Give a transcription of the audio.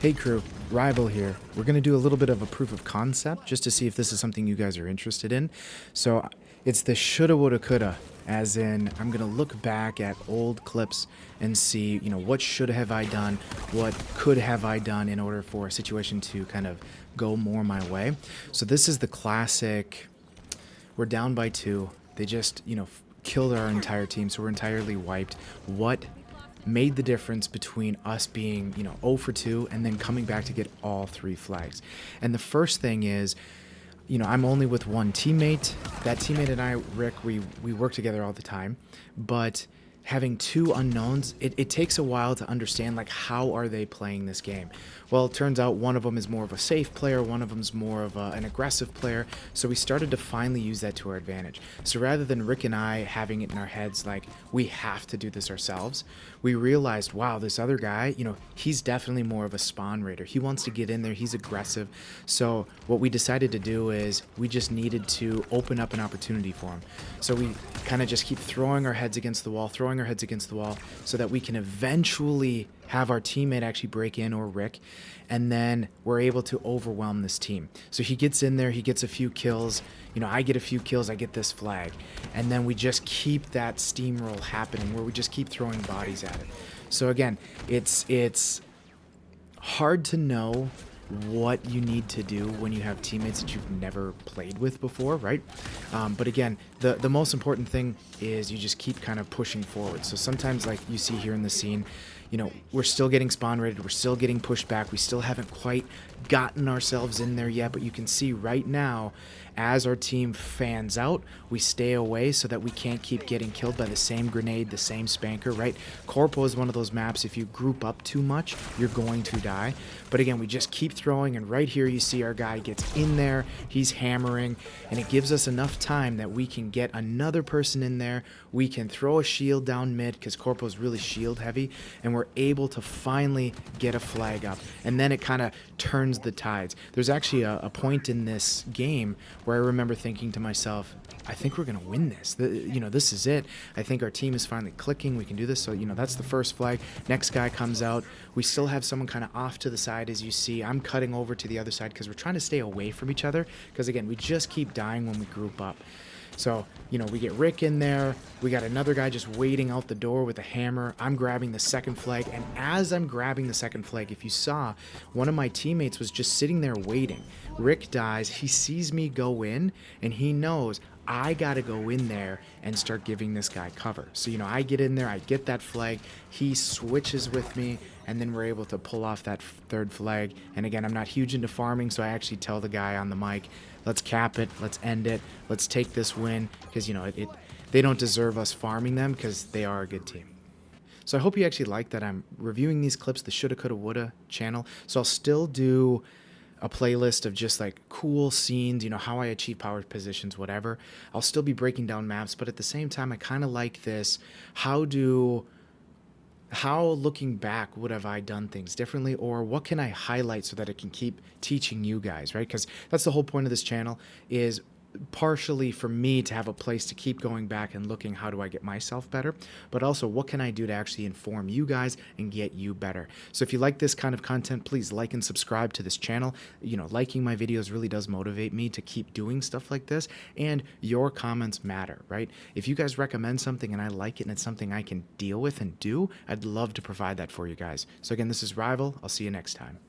Hey crew, Rival here. We're going to do a little bit of a proof of concept just to see if this is something you guys are interested in. So it's the shoulda, woulda, coulda, as in I'm going to look back at old clips and see, what should have I done, what could have I done in order for a situation to kind of go more my way. So this is the classic, we're down by two. They just, killed our entire team, so we're entirely wiped. What made the difference between us being, 0 for 2 and then coming back to get all 3 flags? And the first thing is, I'm only with one teammate. That teammate and I, Rick, we work together all the time, but having two unknowns, it takes a while to understand, like, how are they playing this game? Well, it turns out one of them is more of a safe player, one of them's more of an aggressive player, so we started to finally use that to our advantage. So rather than Rick and I having it in our heads like, we have to do this ourselves, we realized, wow, this other guy, he's definitely more of a spawn raider. He wants to get in there, he's aggressive. So what we decided to do is we just needed to open up an opportunity for him. So we kind of just keep throwing our heads against the wall, so that we can eventually have our teammate actually break in, or Rick, and then we're able to overwhelm this team. So he gets in there, he gets a few kills, I get a few kills, I get this flag, and then we just keep that steamroll happening where we just keep throwing bodies at it. So again, it's hard to know what you need to do when you have teammates that you've never played with before, right? But again, the most important thing is you just keep kind of pushing forward. So sometimes, like you see here in the scene, we're still getting spawn rated, we're still getting pushed back, we still haven't quite gotten ourselves in there yet, but you can see right now, as our team fans out, we stay away so that we can't keep getting killed by the same grenade, the same spanker, right? Corpo is one of those maps, if you group up too much, you're going to die. But again, we just keep throwing, and right here you see our guy gets in there, he's hammering, and it gives us enough time that we can get another person in there, we can throw a shield down mid, because Corpo is really shield heavy, and we're able to finally get a flag up, and then it kind of turns the tides. There's actually a point in this game where I remember thinking to myself, I think we're going to win this. This is it. I think our team is finally clicking. We can do this. So, that's the first flag. Next guy comes out. We still have someone kind of off to the side, as you see. I'm cutting over to the other side because we're trying to stay away from each other because, again, we just keep dying when we group up. So, we get Rick in there. We got another guy just waiting out the door with a hammer. I'm grabbing the second flag. And as I'm grabbing the second flag, if you saw, one of my teammates was just sitting there waiting. Rick dies. He sees me go in, and he knows I got to go in there and start giving this guy cover. So, I get in there. I get that flag. He switches with me, and then we're able to pull off that third flag. And again, I'm not huge into farming, so I actually tell the guy on the mic, let's cap it, let's end it, let's take this win, because they don't deserve us farming them because they are a good team. So I hope you actually like that I'm reviewing these clips, the Shoulda, Coulda, Woulda channel. So I'll still do a playlist of just like cool scenes, how I achieve power positions, whatever. I'll still be breaking down maps, but at the same time, I kind of like this, how looking back would have I done things differently, or what can I highlight so that it can keep teaching you guys, right? Because that's the whole point of this channel, is partially for me to have a place to keep going back and looking, how do I get myself better, but also what can I do to actually inform you guys and get you better. So if you like this kind of content, please like and subscribe to this channel. Liking my videos really does motivate me to keep doing stuff like this, and your comments matter, right? If you guys recommend something and I like it and it's something I can deal with and do, I'd love to provide that for you guys. So again, this is Rival. I'll see you next time.